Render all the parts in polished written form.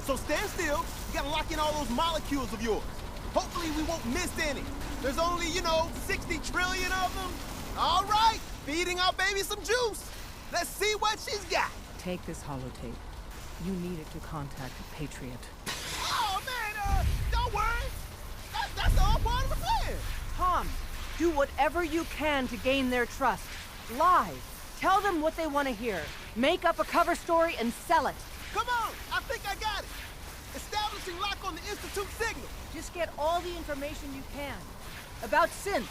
So stand still. You gotta lock in all those molecules of yours. Hopefully we won't miss any. There's only, 60 trillion of them. All right, feeding our baby some juice. Let's see what she's got. Take this holotape. You need it to contact Patriot. Oh, man, don't worry. That's all part of the plan. Tom, do whatever you can to gain their trust. Lie. Tell them what they want to hear. Make up a cover story and sell it. Come on, I think I got it. Establishing lock on the Institute signal. Just get all the information you can. About Synth.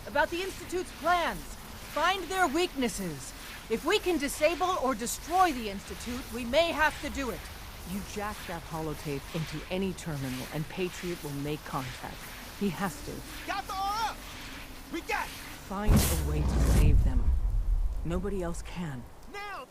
About the Institute's plans. Find their weaknesses. If we can disable or destroy the Institute, we may have to do it. You jack that holotape into any terminal and Patriot will make contact. He has to. Got the R up. We got it. Find a way to save them. Nobody else can. Now.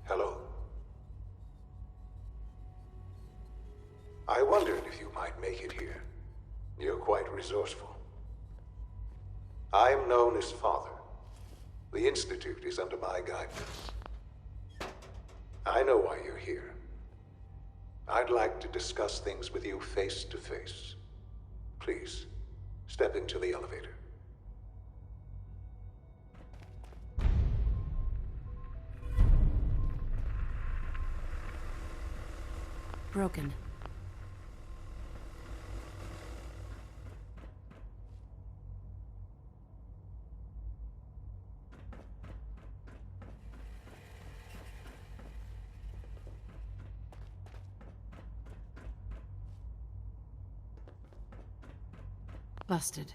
Hello. I wondered if you might make it here. You're quite resourceful. I'm known as Father. The Institute is under my guidance. I know why you're here. I'd like to discuss things with you face to face. Please, step into the elevator. Broken. Busted.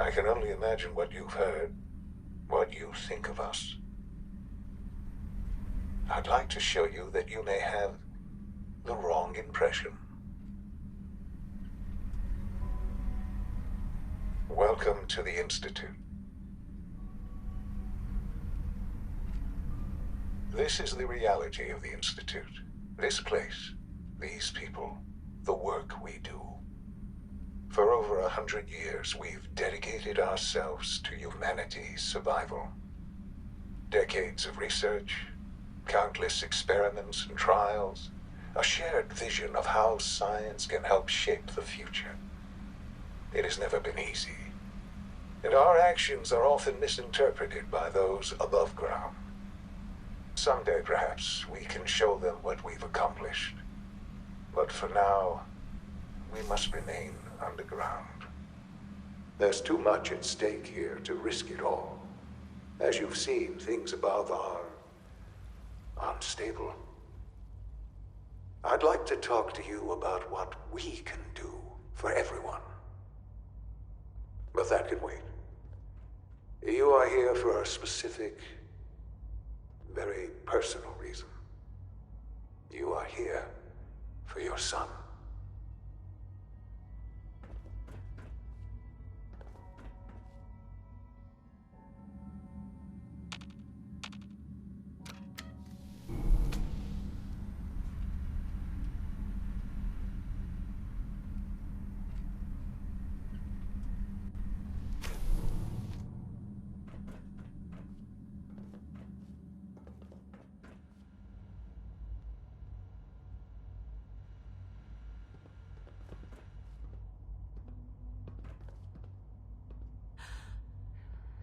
I can only imagine what you've heard, what you think of us. I'd like to show you that you may have the wrong impression. Welcome to the Institute. This is the reality of the Institute. This place, these people, the work we do. For over 100 years, we've dedicated ourselves to humanity's survival. Decades of research, countless experiments and trials, a shared vision of how science can help shape the future. It has never been easy, and our actions are often misinterpreted by those above ground. Someday, perhaps, we can show them what we've accomplished. But for now, we must remain underground. There's too much at stake here to risk it all. As you've seen, things above are unstable. I'd like to talk to you about what we can do for everyone. But that can wait. You are here for a specific, very personal reason. You are here for your son.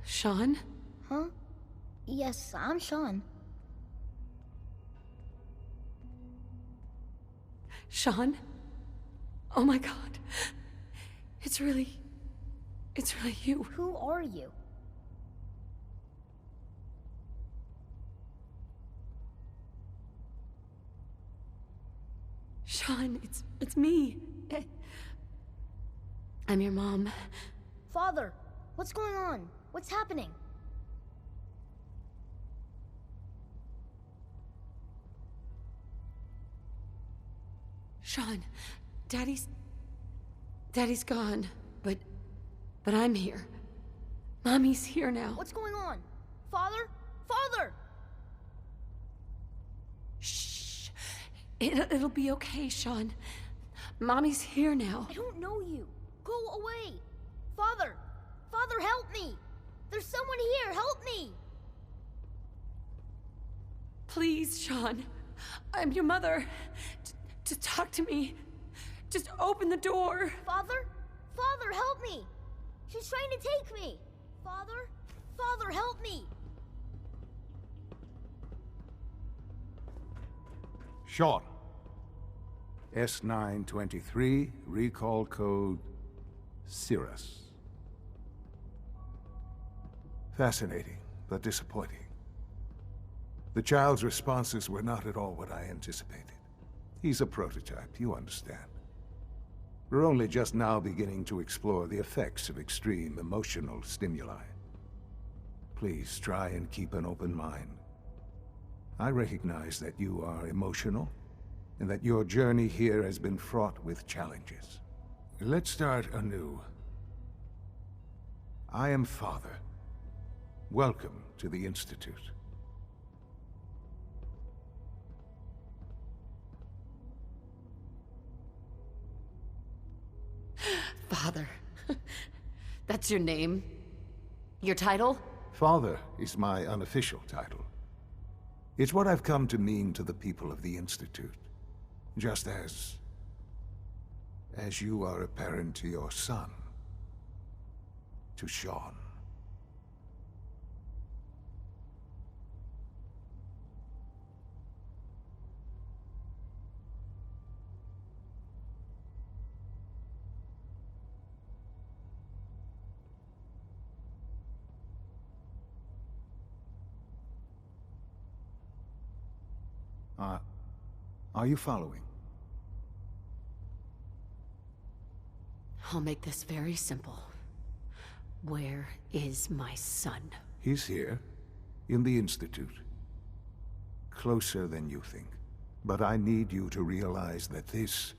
Sean? Huh? Yes, I'm Sean. Sean? Oh my god. It's really you. Who are you? Sean, it's me. I'm your mom. Father, what's going on? What's happening? Sean, Daddy's gone, but I'm here. Mommy's here now. What's going on? Father? Father! Shh. It'll be okay, Sean. Mommy's here now. I don't know you. Go away. Father! Father, help me! There's someone here, help me! Please, Sean. I'm your mother. Just talk to me. Just open the door. Father? Father, help me! She's trying to take me! Father? Father, help me! Sean. S923, recall code Cirrus. Fascinating, but disappointing. The child's responses were not at all what I anticipated. He's a prototype, you understand. We're only just now beginning to explore the effects of extreme emotional stimuli. Please try and keep an open mind. I recognize that you are emotional, and that your journey here has been fraught with challenges. Let's start anew. I am Father. Welcome to the Institute. Father. That's your name? Your title? Father is my unofficial title. It's what I've come to mean to the people of the Institute. Just as you are a parent to your son. To Sean. Are you following? I'll make this very simple. Where is my son? He's here, in the Institute. Closer than you think. But I need you to realize that this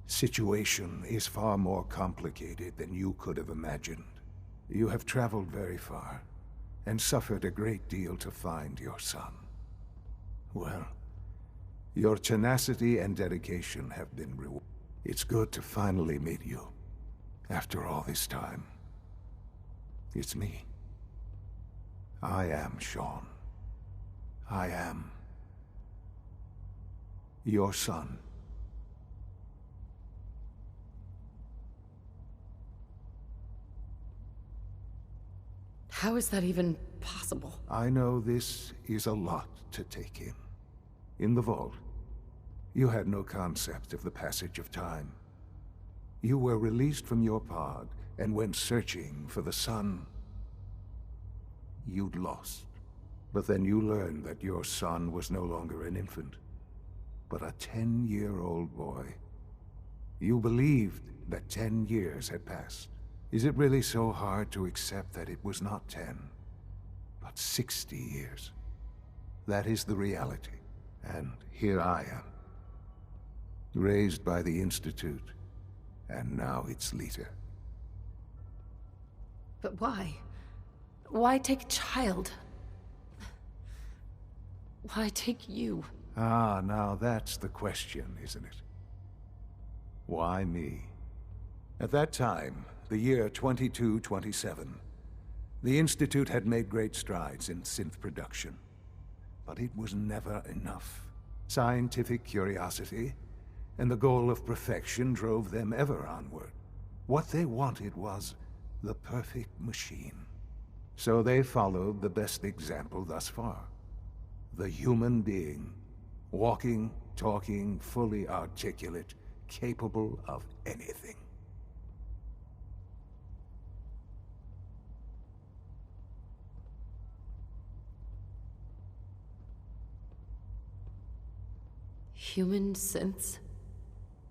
situation is far more complicated than you could have imagined. You have traveled very far, and suffered a great deal to find your son. Well, your tenacity and dedication have been rewarded. It's good to finally meet you, after all this time. It's me. I am Sean. I am your son. How is that even possible? I know this is a lot to take in. In the vault, you had no concept of the passage of time. You were released from your pod and went searching for the son you'd lost. But then you learned that your son was no longer an infant, but a 10-year-old boy. You believed that 10 years had passed. Is it really so hard to accept that it was not 10, but 60 years? That is the reality. And here I am, raised by the Institute, and now its leader. But why? Why take a child? Why take you? Ah, now that's the question, isn't it? Why me? At that time, the year 2227, the Institute had made great strides in synth production. But it was never enough. Scientific curiosity and the goal of perfection drove them ever onward. What they wanted was the perfect machine. So they followed the best example thus far. The human being, walking, talking, fully articulate, capable of anything. Human synths?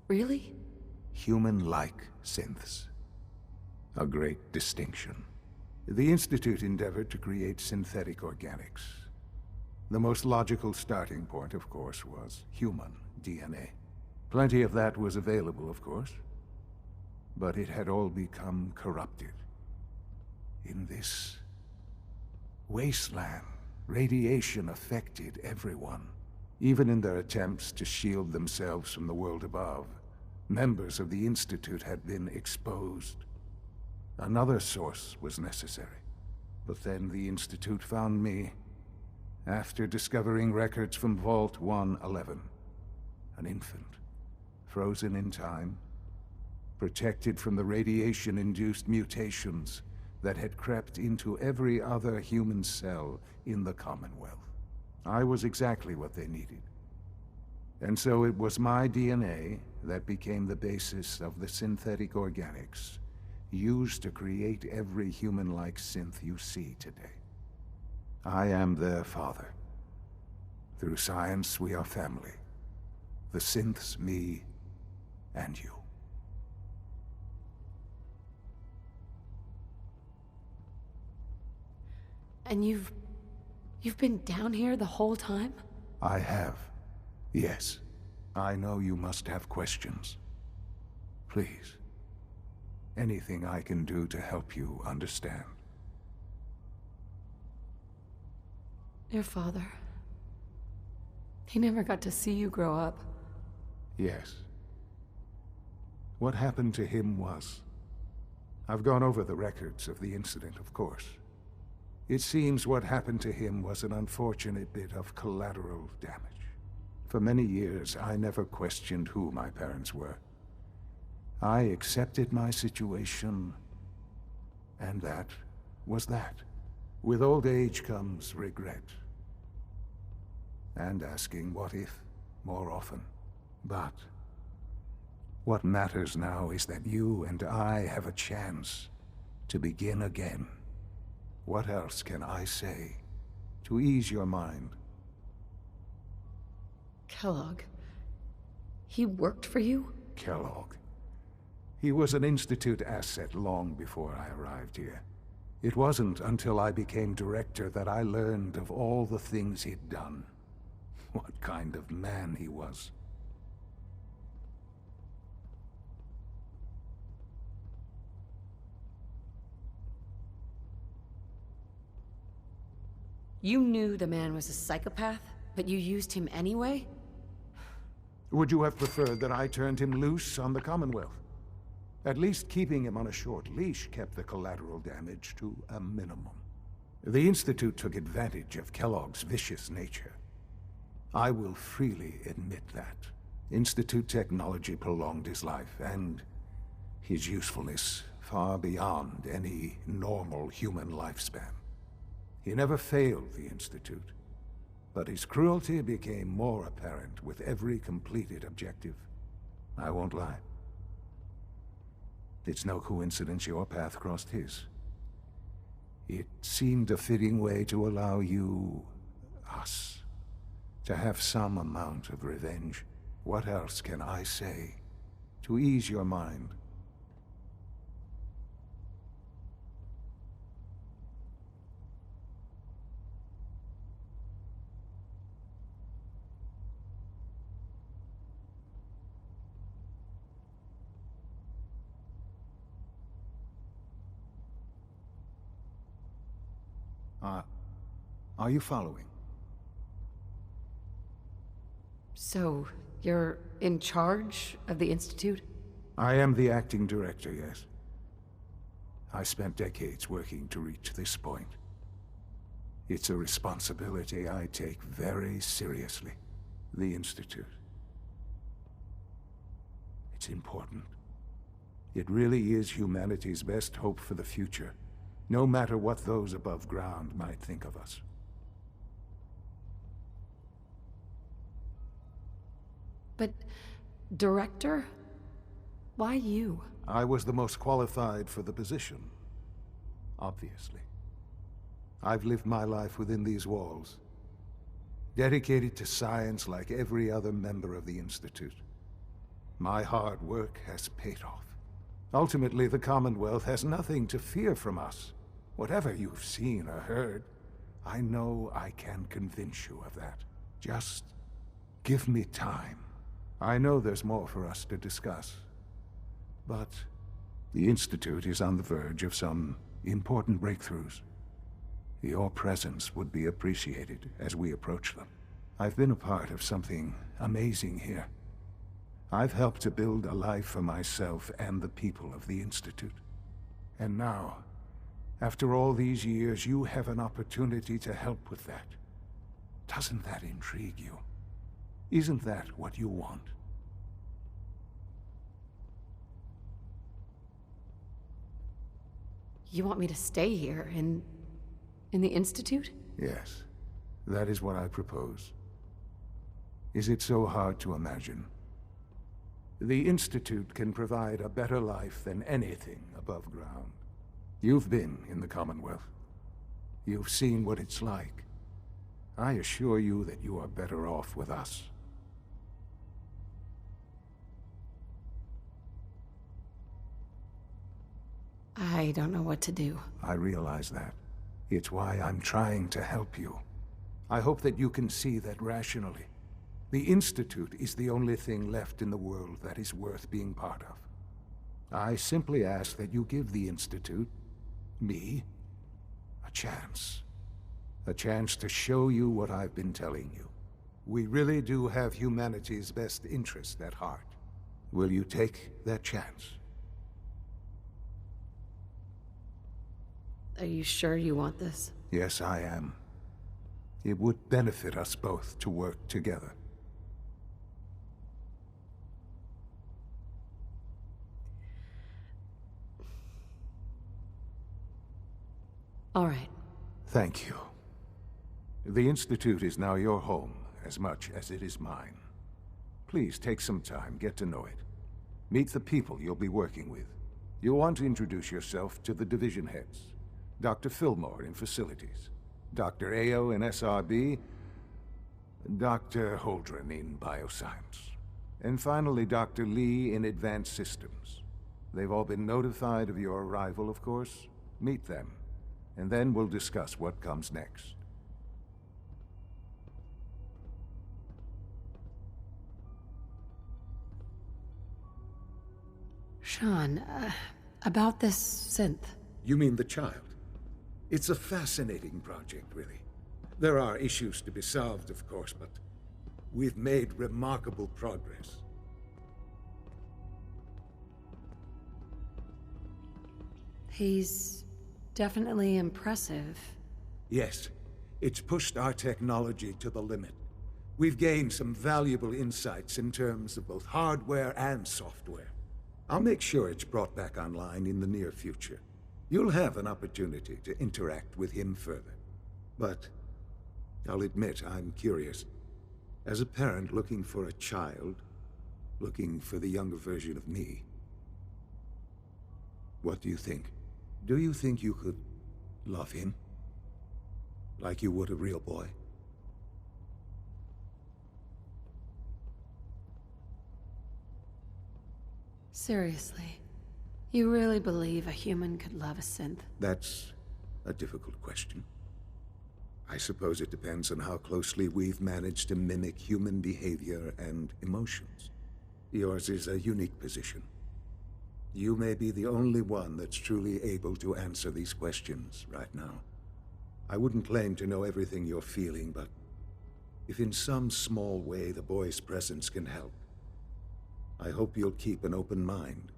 Really? Human-like synths. A great distinction. The Institute endeavored to create synthetic organics. The most logical starting point, of course, was human DNA. Plenty of that was available, of course, but it had all become corrupted. In this wasteland, radiation affected everyone. Even in their attempts to shield themselves from the world above, members of the Institute had been exposed. Another source was necessary. But then the Institute found me, after discovering records from Vault 111. An infant, frozen in time, protected from the radiation-induced mutations that had crept into every other human cell in the Commonwealth. I was exactly what they needed. And so it was my DNA that became the basis of the synthetic organics used to create every human-like synth you see today. I am their father. Through science, we are family. The synths, me, and you. And you've been down here the whole time? I have. Yes. I know you must have questions. Please. Anything I can do to help you understand. Your father. He never got to see you grow up. Yes. What happened to him was... I've gone over the records of the incident, of course. It seems what happened to him was an unfortunate bit of collateral damage. For many years, I never questioned who my parents were. I accepted my situation, and that was that. With old age comes regret. And asking what if more often. But what matters now is that you and I have a chance to begin again. What else can I say to ease your mind? Kellogg. He worked for you? Kellogg. He was an Institute asset long before I arrived here. It wasn't until I became director that I learned of all the things he'd done. What kind of man he was. You knew the man was a psychopath, but you used him anyway? Would you have preferred that I turned him loose on the Commonwealth? At least keeping him on a short leash kept the collateral damage to a minimum. The Institute took advantage of Kellogg's vicious nature. I will freely admit that. Institute technology prolonged his life, and his usefulness far beyond any normal human lifespan. He never failed the Institute, but his cruelty became more apparent with every completed objective. I won't lie. It's no coincidence your path crossed his. It seemed a fitting way to allow you, us, to have some amount of revenge. What else can I say to ease your mind? Are you following? So, you're in charge of the Institute? I am the acting director, yes. I spent decades working to reach this point. It's a responsibility I take very seriously. The Institute. It's important. It really is humanity's best hope for the future, no matter what those above ground might think of us. But, Director? Why you? I was the most qualified for the position, obviously. I've lived my life within these walls, dedicated to science like every other member of the Institute. My hard work has paid off. Ultimately, the Commonwealth has nothing to fear from us. Whatever you've seen or heard, I know I can convince you of that. Just give me time. I know there's more for us to discuss, but the Institute is on the verge of some important breakthroughs. Your presence would be appreciated as we approach them. I've been a part of something amazing here. I've helped to build a life for myself and the people of the Institute. And now, after all these years, you have an opportunity to help with that. Doesn't that intrigue you? Isn't that what you want? You want me to stay here, in the Institute? Yes, that is what I propose. Is it so hard to imagine? The Institute can provide a better life than anything above ground. You've been in the Commonwealth. You've seen what it's like. I assure you that you are better off with us. I don't know what to do. I realize that. It's why I'm trying to help you. I hope that you can see that rationally. The Institute is the only thing left in the world that is worth being part of. I simply ask that you give the Institute, me, a chance. A chance to show you what I've been telling you. We really do have humanity's best interest at heart. Will you take that chance? Are you sure you want this? Yes, I am. It would benefit us both to work together. All right. Thank you. The Institute is now your home, as much as it is mine. Please take some time, get to know it. Meet the people you'll be working with. You'll want to introduce yourself to the division heads. Dr. Fillmore in Facilities, Dr. Ayo in SRB, Dr. Holdren in Bioscience, and finally Dr. Lee in Advanced Systems. They've all been notified of your arrival, of course. Meet them, and then we'll discuss what comes next. Sean, about this synth. You mean the child? It's a fascinating project, really. There are issues to be solved, of course, but we've made remarkable progress. He's definitely impressive. Yes, it's pushed our technology to the limit. We've gained some valuable insights in terms of both hardware and software. I'll make sure it's brought back online in the near future. You'll have an opportunity to interact with him further. But I'll admit I'm curious. As a parent looking for a child, looking for the younger version of me, what do you think? Do you think you could love him? Like you would a real boy? Seriously, you really believe a human could love a synth? That's a difficult question. I suppose it depends on how closely we've managed to mimic human behavior and emotions. Yours is a unique position. You may be the only one that's truly able to answer these questions right now. I wouldn't claim to know everything you're feeling, but if in some small way the boy's presence can help, I hope you'll keep an open mind.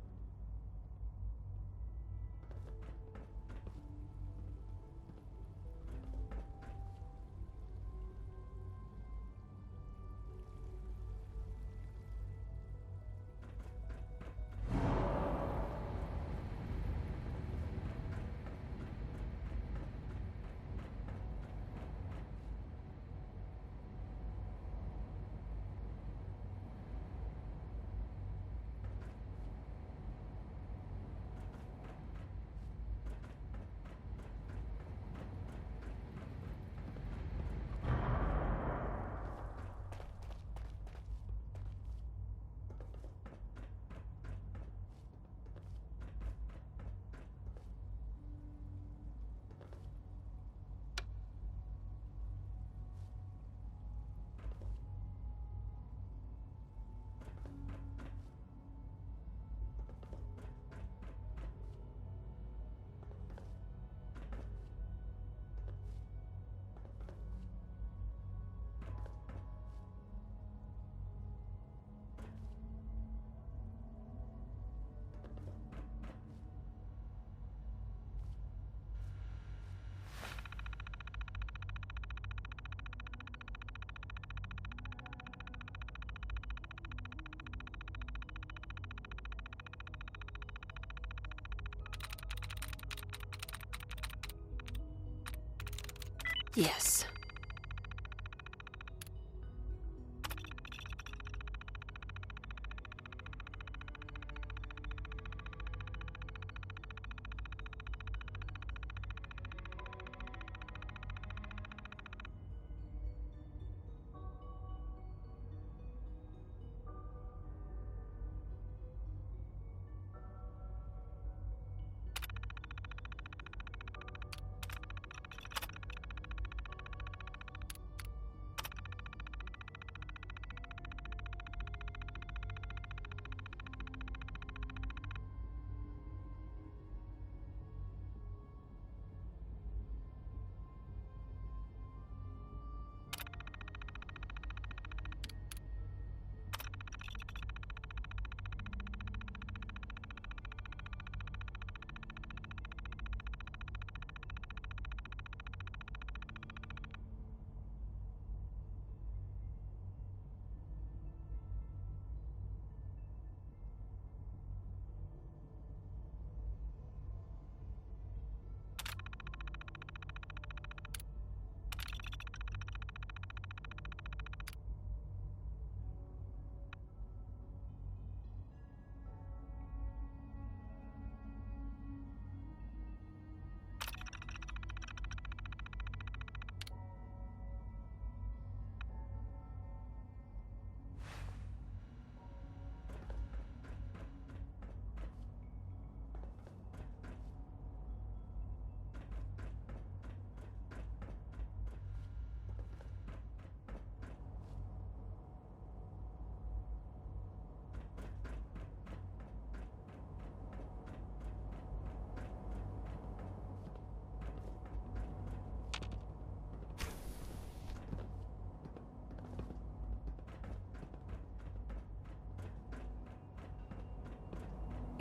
Yes.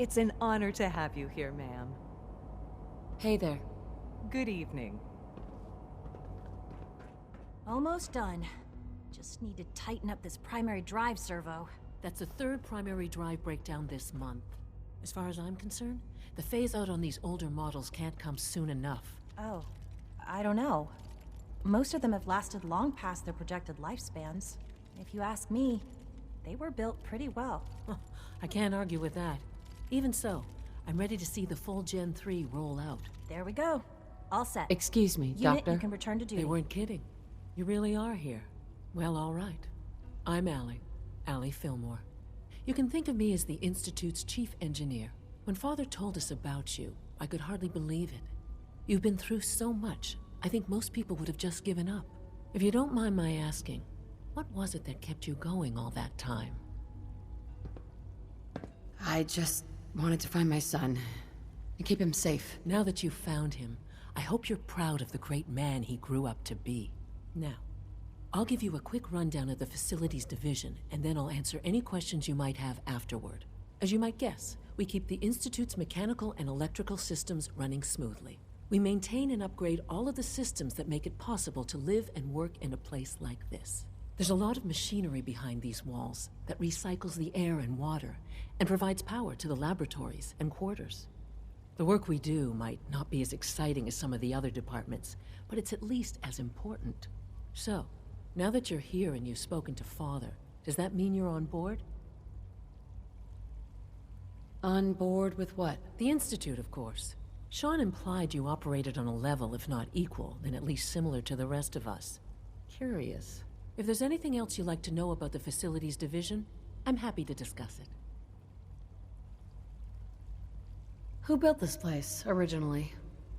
It's an honor to have you here, ma'am. Hey there. Good evening. Almost done. Just need to tighten up this primary drive servo. That's the third primary drive breakdown this month. As far as I'm concerned, the phase-out on these older models can't come soon enough. Oh, I don't know. Most of them have lasted long past their projected lifespans. If you ask me, they were built pretty well. I can't argue with that. Even so, I'm ready to see the full Gen 3 roll out. There we go. All set. Excuse me, Unit, Doctor. you can return to duty. They weren't kidding. You really are here. Well, all right. I'm Allie Fillmore. You can think of me as the Institute's chief engineer. When Father told us about you, I could hardly believe it. You've been through so much, I think most people would have just given up. If you don't mind my asking, what was it that kept you going all that time? I just wanted to find my son and keep him safe. Now that you've found him, I hope you're proud of the great man he grew up to be. Now, I'll give you a quick rundown of the Facilities Division, and then I'll answer any questions you might have afterward. As you might guess, we keep the Institute's mechanical and electrical systems running smoothly. We maintain and upgrade all of the systems that make it possible to live and work in a place like this. There's a lot of machinery behind these walls that recycles the air and water and provides power to the laboratories and quarters. The work we do might not be as exciting as some of the other departments, but it's at least as important. So, now that you're here and you've spoken to Father, does that mean you're on board? On board with what? The Institute, of course. Sean implied you operated on a level, if not equal, then at least similar to the rest of us. Curious. If there's anything else you'd like to know about the Facilities Division, I'm happy to discuss it. Who built this place, originally?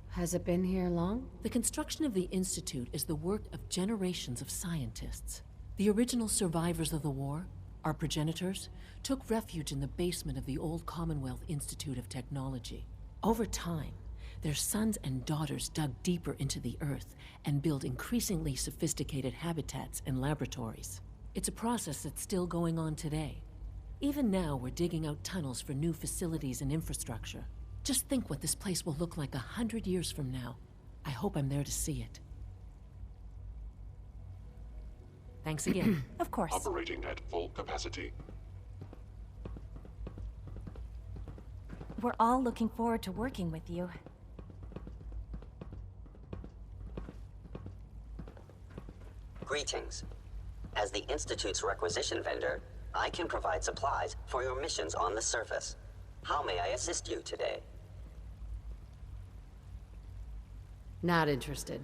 Has it been here long? The construction of the Institute is the work of generations of scientists. The original survivors of the war, our progenitors, took refuge in the basement of the old Commonwealth Institute of Technology. Over time, their sons and daughters dug deeper into the earth and built increasingly sophisticated habitats and laboratories. It's a process that's still going on today. Even now, we're digging out tunnels for new facilities and infrastructure. Just think what this place will look like 100 years from now. I hope I'm there to see it. Thanks again. Of course. Operating at full capacity. We're all looking forward to working with you. Greetings. As the Institute's requisition vendor, I can provide supplies for your missions on the surface. How may I assist you today? Not interested.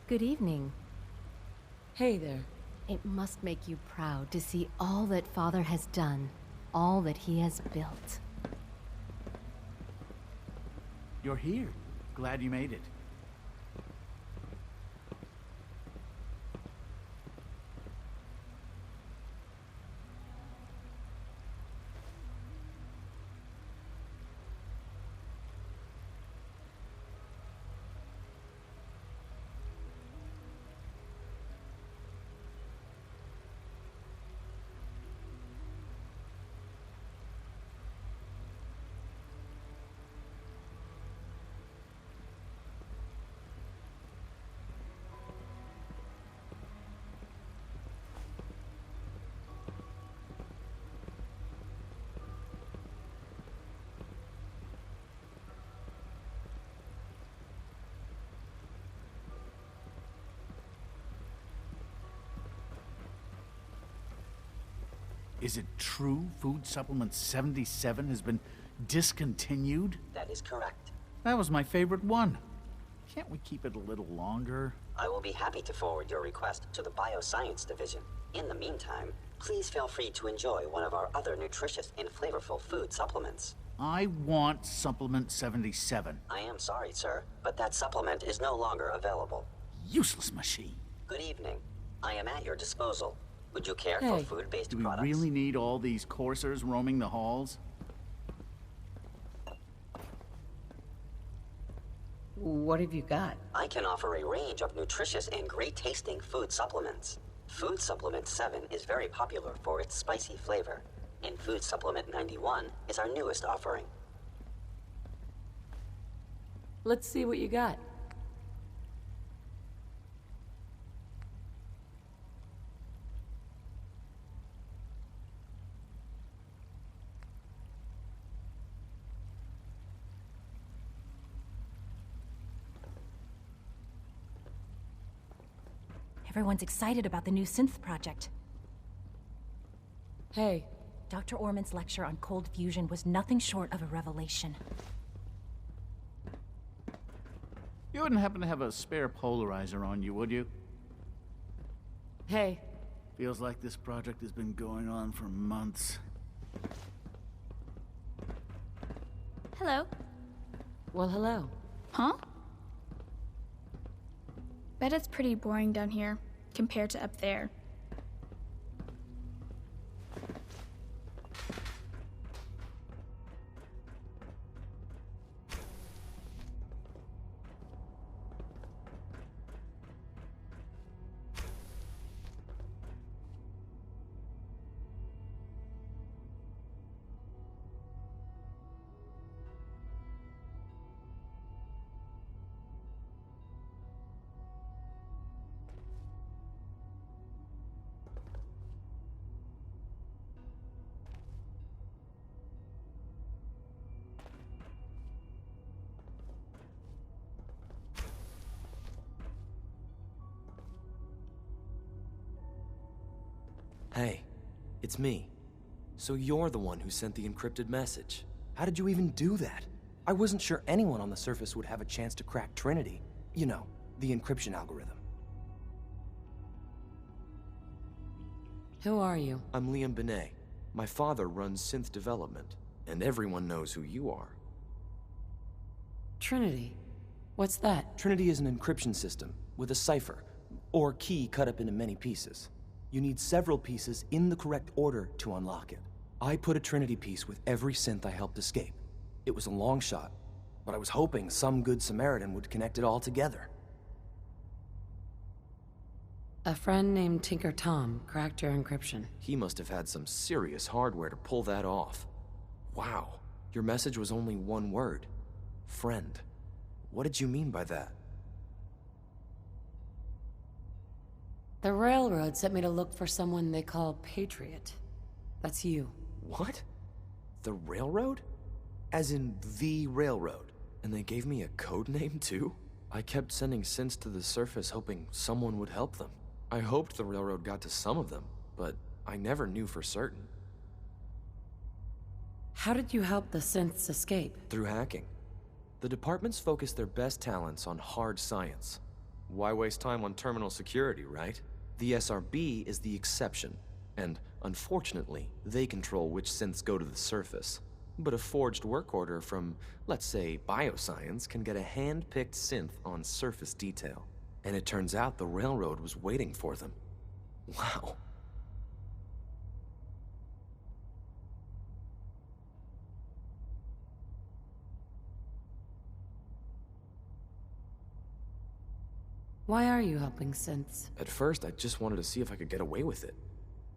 Good evening. Hey there. It must make you proud to see all that Father has done, all that he has built. You're here. Glad you made it. Is it true Food Supplement 77 has been discontinued? That is correct. That was my favorite one. Can't we keep it a little longer? I will be happy to forward your request to the Bioscience Division. In the meantime, please feel free to enjoy one of our other nutritious and flavorful food supplements. I want Supplement 77. I am sorry, sir, but that supplement is no longer available. Useless machine. Good evening. I am at your disposal. Would you care Hey. for food-based Do we products? really need all these coursers roaming the halls? What have you got? I can offer a range of nutritious and great-tasting food supplements. Food Supplement 7 is very popular for its spicy flavor, and Food Supplement 91 is our newest offering. Let's see what you got. Everyone's excited about the new Synth project. Hey, Dr. Orman's lecture on cold fusion was nothing short of a revelation. You wouldn't happen to have a spare polarizer on you, would you? hey, Feels like this project has been going on for months. Hello. well, hello. Huh? Bet it's pretty boring down here compared to up there. Hey, it's me. So you're the one who sent the encrypted message. How did you even do that? I wasn't sure anyone on the surface would have a chance to crack Trinity. You know, the encryption algorithm. Who are you? I'm Liam Benet. My father runs Synth development, and everyone knows who you are. Trinity. What's that? Trinity is an encryption system with a cipher, or key cut up into many pieces. You need several pieces in the correct order to unlock it. I put a Trinity piece with every synth I helped escape. It was a long shot, but I was hoping some good Samaritan would connect it all together. A friend named Tinker Tom cracked your encryption. He must have had some serious hardware to pull that off. Wow, your message was only one word. Friend. What did you mean by that? The railroad sent me to look for someone they call Patriot. That's you. What? The railroad? As in the railroad? And they gave me a code name too? I kept sending synths to the surface hoping someone would help them. I hoped the railroad got to some of them, but I never knew for certain. How did you help the synths escape? Through hacking. The departments focus their best talents on hard science. Why waste time on terminal security, right? The SRB is the exception, and unfortunately, they control which synths go to the surface. But a forged work order from, let's say, bioscience can get a hand-picked synth on surface detail. And it turns out the railroad was waiting for them. Wow. Why are you helping synths? At first, I just wanted to see if I could get away with it.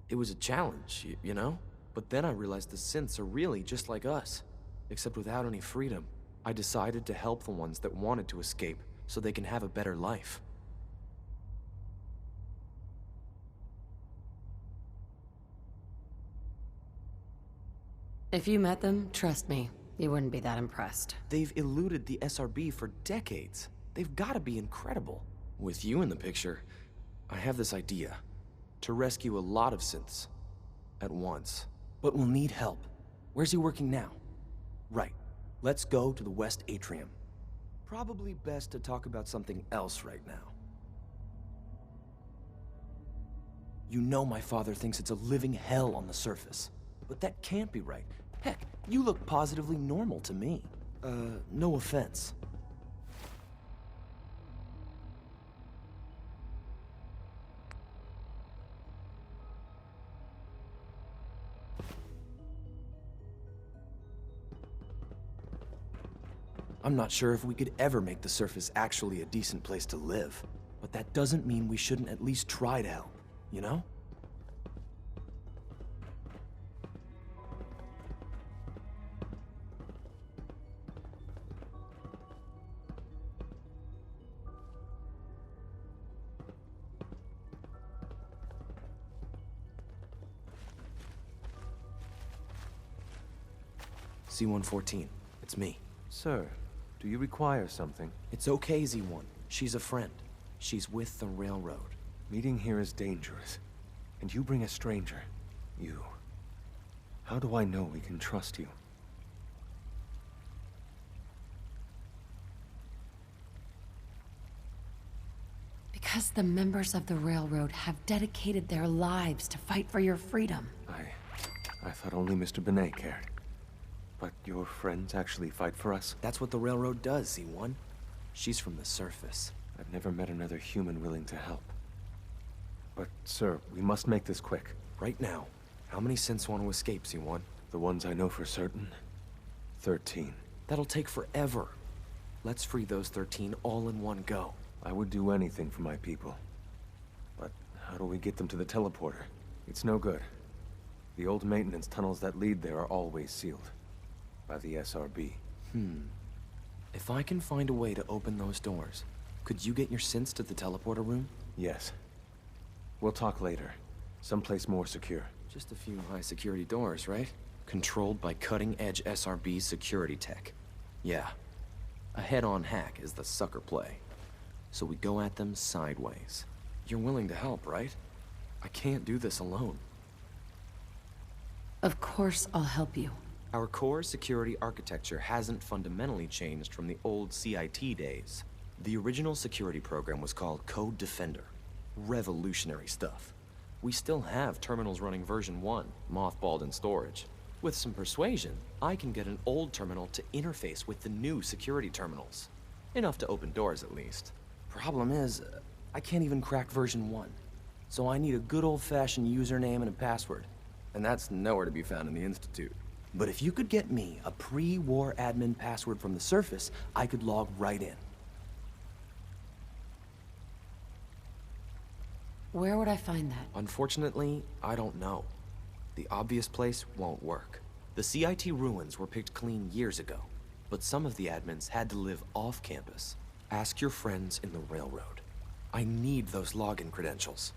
It was a challenge, you know? But then I realized the synths are really just like us, except without any freedom. I decided to help the ones that wanted to escape so they can have a better life. If you met them, trust me, you wouldn't be that impressed. They've eluded the SRB for decades. They've got to be incredible. With you in the picture, I have this idea. To rescue a lot of synths. At once. But we'll need help. Where's he working now? Right. Let's go to the West Atrium. Probably best to talk about something else right now. You know my father thinks it's a living hell on the surface. But that can't be right. Heck, you look positively normal to me. No offense. I'm not sure if we could ever make the surface actually a decent place to live. But that doesn't mean we shouldn't at least try to help, you know? C-114, it's me. Sir, do you require something? It's okay, Z1. She's a friend. She's with the railroad. Meeting here is dangerous. And you bring a stranger. You. How do I know we can trust you? Because the members of the railroad have dedicated their lives to fight for your freedom. I thought only Mr. Benet cared. But your friends actually fight for us? That's what the railroad does, Z1. She's from the surface. I've never met another human willing to help. But, sir, we must make this quick. Right now, how many synths want to escape, Z1? The ones I know for certain? 13. That'll take forever. Let's free those 13 all in one go. I would do anything for my people. But how do we get them to the teleporter? It's no good. The old maintenance tunnels that lead there are always sealed. By the SRB. If I can find a way to open those doors, could you get your synths to the teleporter room? Yes. We'll talk later. Someplace more secure. Just a few high-security doors, right? Controlled by cutting-edge SRB security tech. Yeah. A head-on hack is the sucker play. So we go at them sideways. You're willing to help, right? I can't do this alone. Of course I'll help you. Our core security architecture hasn't fundamentally changed from the old CIT days. The original security program was called Code Defender. Revolutionary stuff. We still have terminals running version 1, mothballed in storage. With some persuasion, I can get an old terminal to interface with the new security terminals. Enough to open doors, at least. Problem is, I can't even crack version 1. So I need a good old-fashioned username and a password. And that's nowhere to be found in the Institute. But if you could get me a pre-war admin password from the surface, I could log right in. Where would I find that? Unfortunately, I don't know. The obvious place won't work. The CIT ruins were picked clean years ago, but some of the admins had to live off campus. Ask your friends in the railroad. I need those login credentials.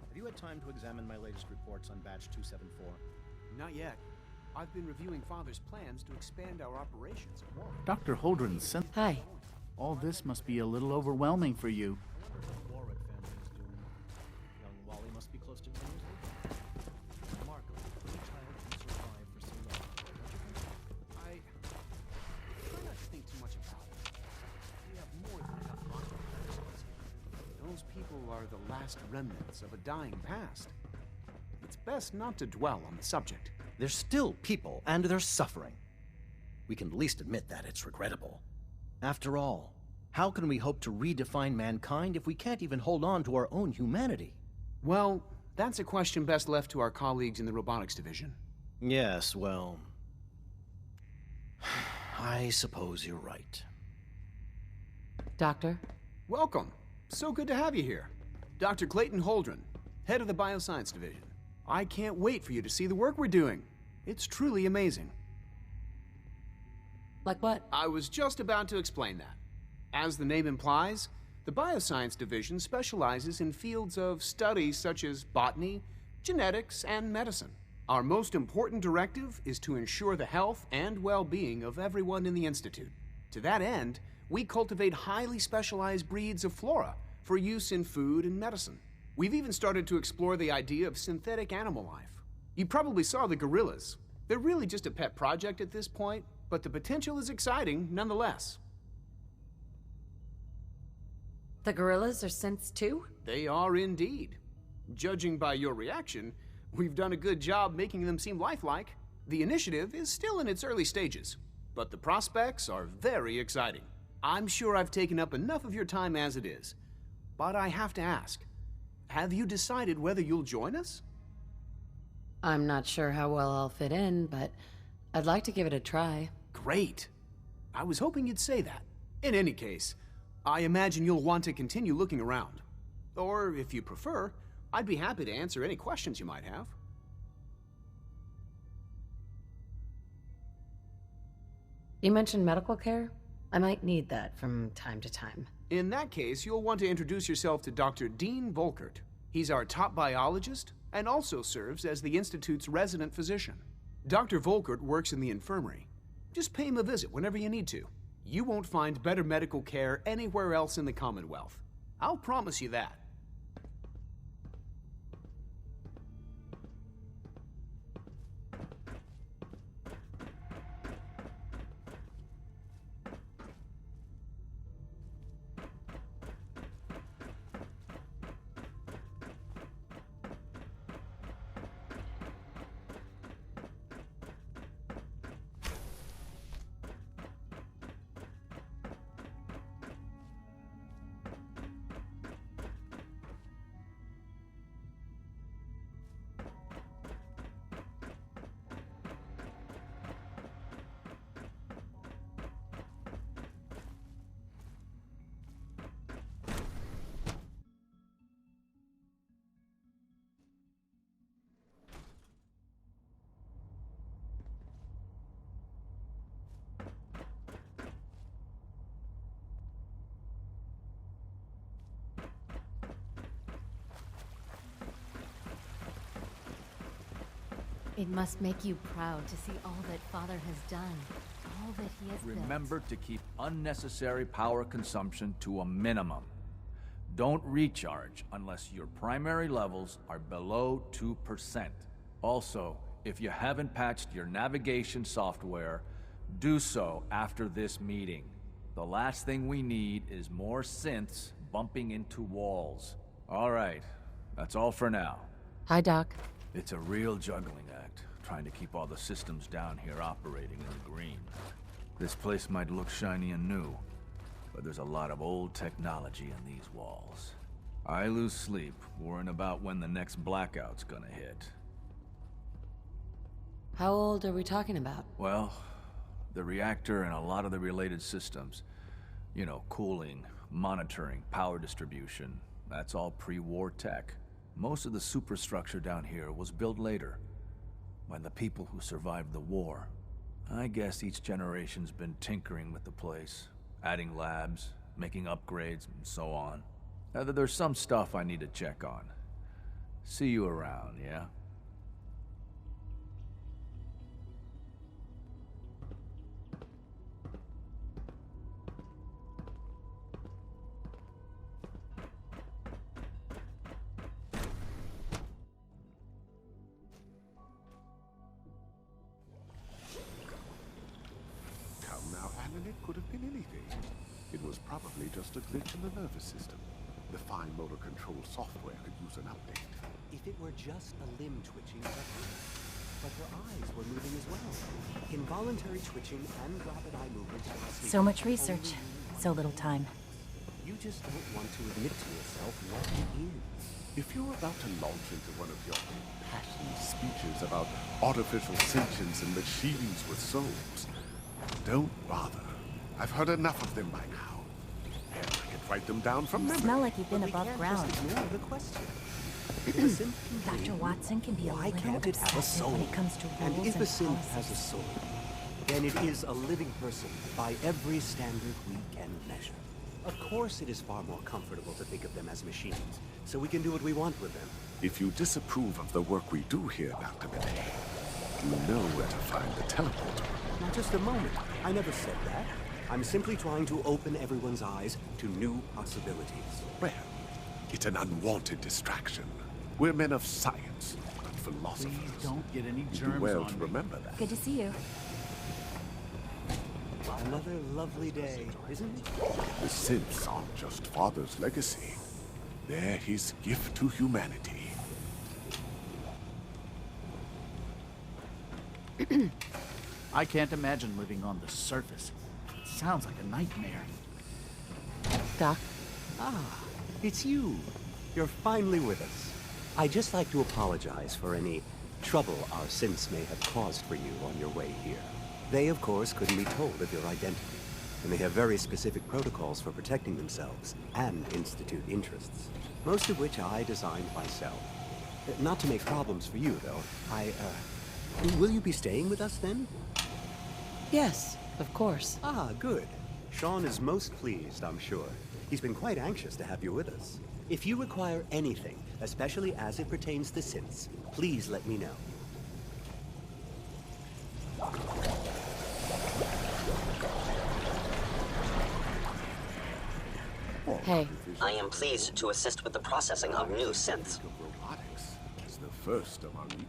Have you had time to examine my latest reports on Batch 274? Not yet. I've been reviewing Father's plans to expand our operations at Warwick. Dr. Holdren's Synth. Hi. All this must be a little overwhelming for you. I wonder what the Warwick family is doing. Young Wally must be close to 10 years old. Remarkable. No child can survive for so long. I try not to think too much about it. We have more than enough monster parasites here. Those people are the last remnants of a dying past. It's best not to dwell on the subject. They're still people, and they're suffering. We can at least admit that it's regrettable. After all, How can we hope to redefine mankind if we can't even hold on to our own humanity? Well, that's a question best left to our colleagues in the robotics division. Yes, well... I suppose you're right. Doctor? Welcome. So good to have you here. Dr. Clayton Holdren, head of the Bioscience Division. I can't wait for you to see the work we're doing. It's truly amazing. Like what? I was just about to explain that. As the name implies, the Bioscience Division specializes in fields of study such as botany, genetics, and medicine. Our most important directive is to ensure the health and well-being of everyone in the Institute. To that end, we cultivate highly specialized breeds of flora for use in food and medicine. We've even started to explore the idea of synthetic animal life. You probably saw the gorillas. They're really just a pet project at this point, but the potential is exciting nonetheless. The gorillas are synths too? They are indeed. Judging by your reaction, we've done a good job making them seem lifelike. The initiative is still in its early stages, but the prospects are very exciting. I'm sure I've taken up enough of your time as it is, but I have to ask, have you decided whether you'll join us? I'm not sure how well I'll fit in, but I'd like to give it a try. Great. I was hoping you'd say that. In any case, I imagine you'll want to continue looking around. Or, if you prefer, I'd be happy to answer any questions you might have. You mentioned medical care? I might need that from time to time. In that case, you'll want to introduce yourself to Dr. Dean Volkert. He's our top biologist and also serves as the Institute's resident physician. Dr. Volkert works in the infirmary. Just pay him a visit whenever you need to. You won't find better medical care anywhere else in the Commonwealth. I'll promise you that. It must make you proud to see all that Father has done, all that he has built. Remember to keep unnecessary power consumption to a minimum. Don't recharge unless your primary levels are below 2%. Also, if you haven't patched your navigation software, do so after this meeting. The last thing we need is more synths bumping into walls. All right, that's all for now. Hi, Doc. It's a real juggling act, trying to keep all the systems down here operating in the green. This place might look shiny and new, but there's a lot of old technology in these walls. I lose sleep worrying about when the next blackout's gonna hit. How old are we talking about? Well, the reactor and a lot of the related systems. You know, cooling, monitoring, power distribution. That's all pre-war tech. Most of the superstructure down here was built later, by the people who survived the war. I guess each generation's been tinkering with the place, adding labs, making upgrades, and so on. There's some stuff I need to check on. See you around, yeah? It could have been anything. It was probably just a glitch in the nervous system. The fine motor control software could use an update. If it were just a limb twitching, but her eyes were moving as well. Involuntary twitching and rapid eye movement. So much research. so little time. You just don't want to admit to yourself what it is. If you're about to launch into one of your impassioned speeches about artificial sentience and machines with souls, don't bother. I've heard enough of them by now. Hell, I could write them down from You memory. smell like you've been above ground. Just ignore the question. If a synth can Dr. breathe, Watson can be a why little can't it have a obsessive soul? when it comes to rules And if a synth policies. has a soul, then it is a living person by every standard we can measure. Of course, it is far more comfortable to think of them as machines, so we can do what we want with them. If you disapprove of the work we do here, Dr. Binet, you know where to find the teleporter. Now, just a moment. I never said that. I'm simply trying to open everyone's eyes to new possibilities. Well, it's an unwanted distraction. We're men of science, not philosophers. Please don't get any You germs do well on to me. remember that. Good to see you. Another lovely day, isn't it? The synths aren't just Father's legacy. They're his gift to humanity. I can't imagine living on the surface. It sounds like a nightmare. Doc? Ah, it's you. You're finally with us. I'd just like to apologize for any trouble our synths may have caused for you on your way here. They, of course, couldn't be told of your identity, and they have very specific protocols for protecting themselves and Institute interests, most of which I designed myself. Not to make problems for you, though. Will you be staying with us, then? Yes, of course. Ah, good. Sean is most pleased, I'm sure. He's been quite anxious to have you with us. If you require anything, especially as it pertains to synths, please let me know. Hey. I am pleased to assist with the processing of new synths. Robotics is the first among equals.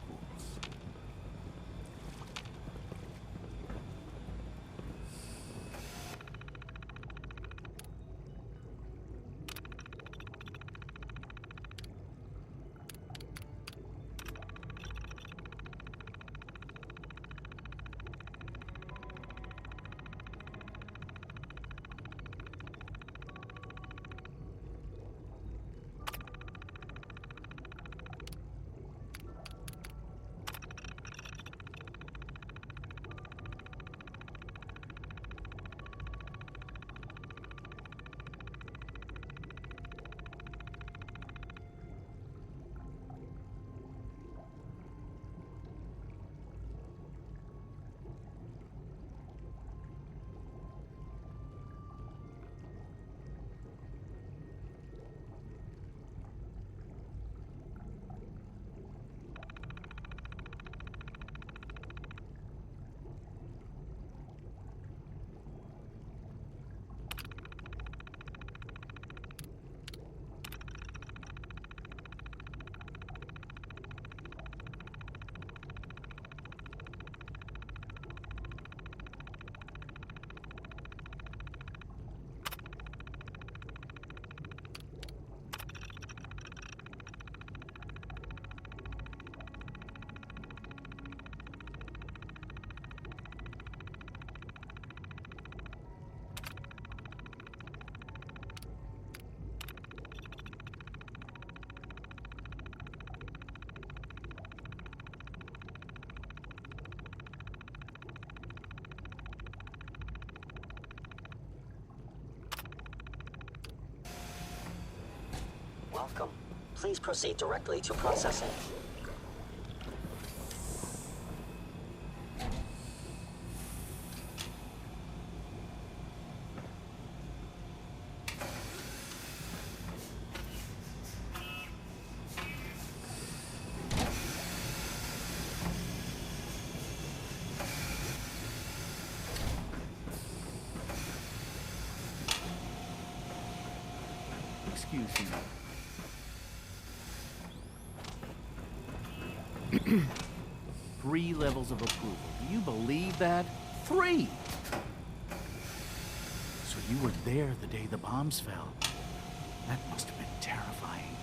Welcome. Please proceed directly to processing. Excuse me. 3 levels of approval. Do you believe that? 3! So you were there the day the bombs fell. That must have been terrifying.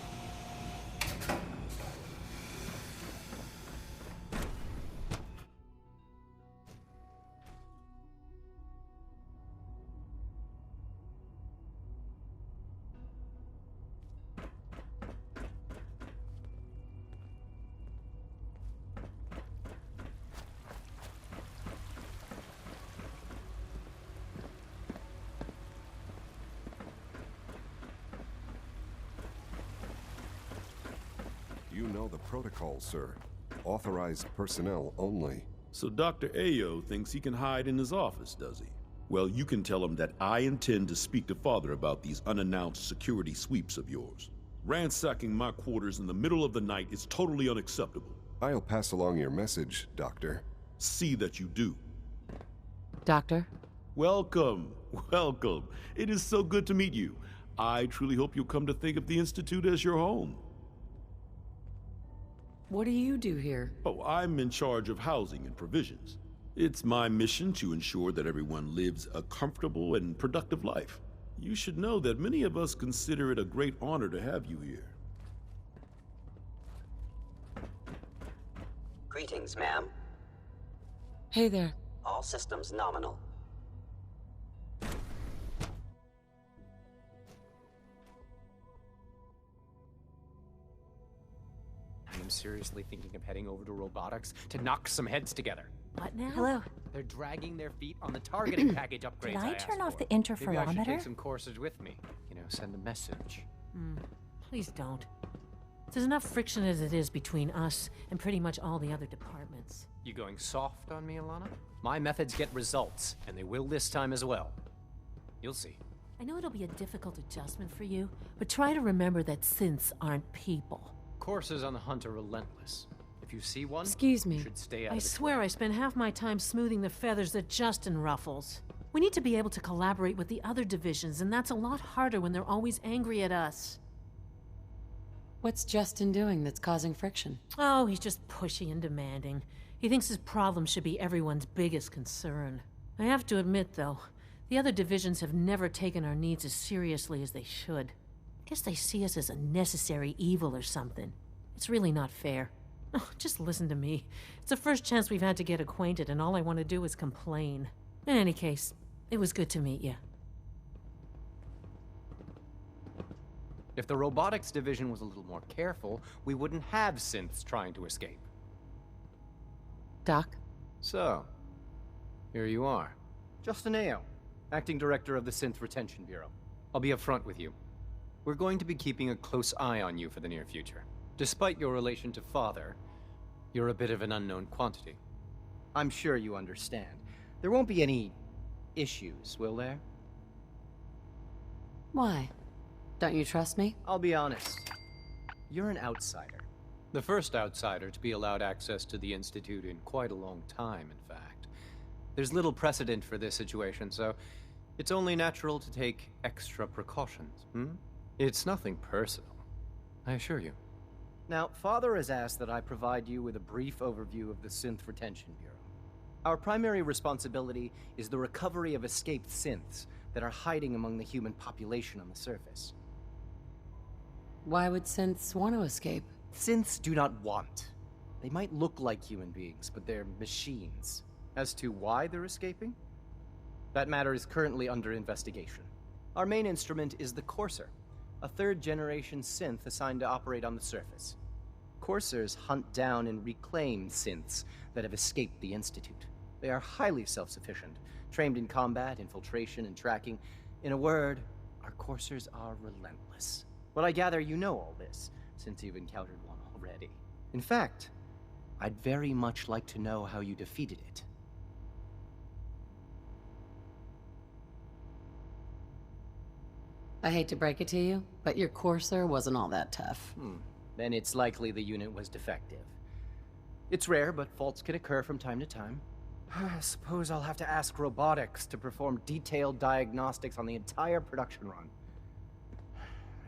You know the protocol, sir. Authorized personnel only. So Dr. Ayo thinks he can hide in his office, does he? Well, you can tell him that I intend to speak to Father about these unannounced security sweeps of yours. Ransacking my quarters in the middle of the night is totally unacceptable. I'll pass along your message, Doctor. See that you do. Doctor? Welcome, welcome. It is so good to meet you. I truly hope you'll come to think of the Institute as your home. What do you do here? Oh, I'm in charge of housing and provisions. It's my mission to ensure that everyone lives a comfortable and productive life. You should know that many of us consider it a great honor to have you here. Greetings, ma'am. Hey there. All systems nominal. I am seriously thinking of heading over to robotics to knock some heads together. What now? Hello. They're dragging their feet on the targeting package upgrades. Did I turn off the Maybe I should interferometer? take some courses with me. You know, send a message. Please don't. There's enough friction as it is between us and pretty much all the other departments. You going soft on me, Alana? My methods get results, and they will this time as well. You'll see. I know it'll be a difficult adjustment for you, but try to remember that synths aren't people. Courses on the hunt are relentless. If you see one, Excuse me. you should stay out I of its swear way. I spend half my time smoothing the feathers that Justin ruffles. We need to be able to collaborate with the other divisions, and that's a lot harder when they're always angry at us. What's Justin doing that's causing friction? Oh, he's just pushy and demanding. He thinks his problem should be everyone's biggest concern. I have to admit, though, the other divisions have never taken our needs as seriously as they should. I guess they see us as a necessary evil or something. It's really not fair. Oh, just listen to me. It's the first chance we've had to get acquainted, and all I want to do is complain. In any case, it was good to meet you. If the robotics division was a little more careful, we wouldn't have synths trying to escape. Doc? So, here you are. Justin Ayo, Acting Director of the Synth Retention Bureau. I'll be upfront with you. We're going to be keeping a close eye on you for the near future. Despite your relation to Father, you're a bit of an unknown quantity. I'm sure you understand. There won't be any issues, will there? Why? Don't you trust me? I'll be honest. You're an outsider. The first outsider to be allowed access to the Institute in quite a long time, in fact. There's little precedent for this situation, so it's only natural to take extra precautions, It's nothing personal, I assure you. Now, Father has asked that I provide you with a brief overview of the Synth Retention Bureau. Our primary responsibility is the recovery of escaped synths that are hiding among the human population on the surface. Why would synths want to escape? Synths do not want. They might look like human beings, but they're machines. As to why they're escaping? That matter is currently under investigation. Our main instrument is the Courser, a third-generation synth assigned to operate on the surface. Coursers hunt down and reclaim synths that have escaped the Institute. They are highly self-sufficient, trained in combat, infiltration, and tracking. In a word, our Coursers are relentless. But I gather you know all this, since you've encountered one already. In fact, I'd very much like to know how you defeated it. I hate to break it to you, but your Courser wasn't all that tough. Then it's likely the unit was defective. It's rare, but faults can occur from time to time. I suppose I'll have to ask robotics to perform detailed diagnostics on the entire production run.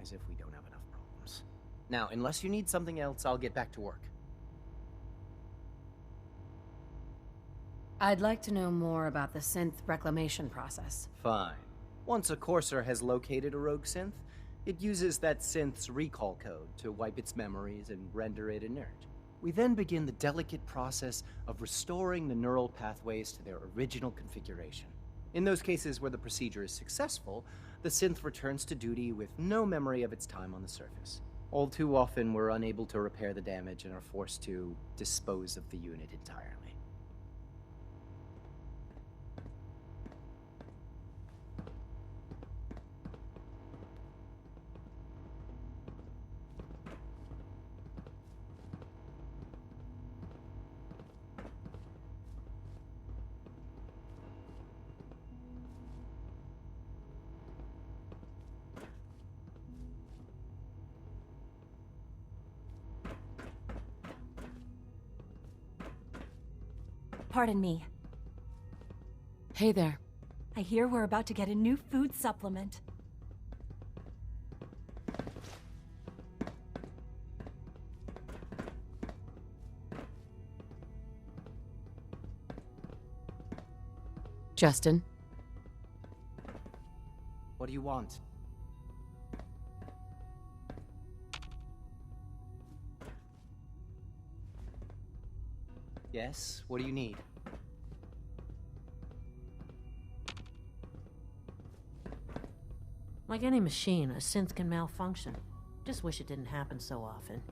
As if we don't have enough problems. Now, unless you need something else, I'll get back to work. I'd like to know more about the synth reclamation process. Fine. Once a Courser has located a rogue synth, it uses that synth's recall code to wipe its memories and render it inert. We then begin the delicate process of restoring the neural pathways to their original configuration. In those cases where the procedure is successful, the synth returns to duty with no memory of its time on the surface. All too often, we're unable to repair the damage and are forced to dispose of the unit entirely. Pardon me. Hey there. I hear we're about to get a new food supplement. Justin? What do you want? Yes, what do you need? Like any machine, a synth can malfunction. Just wish it didn't happen so often.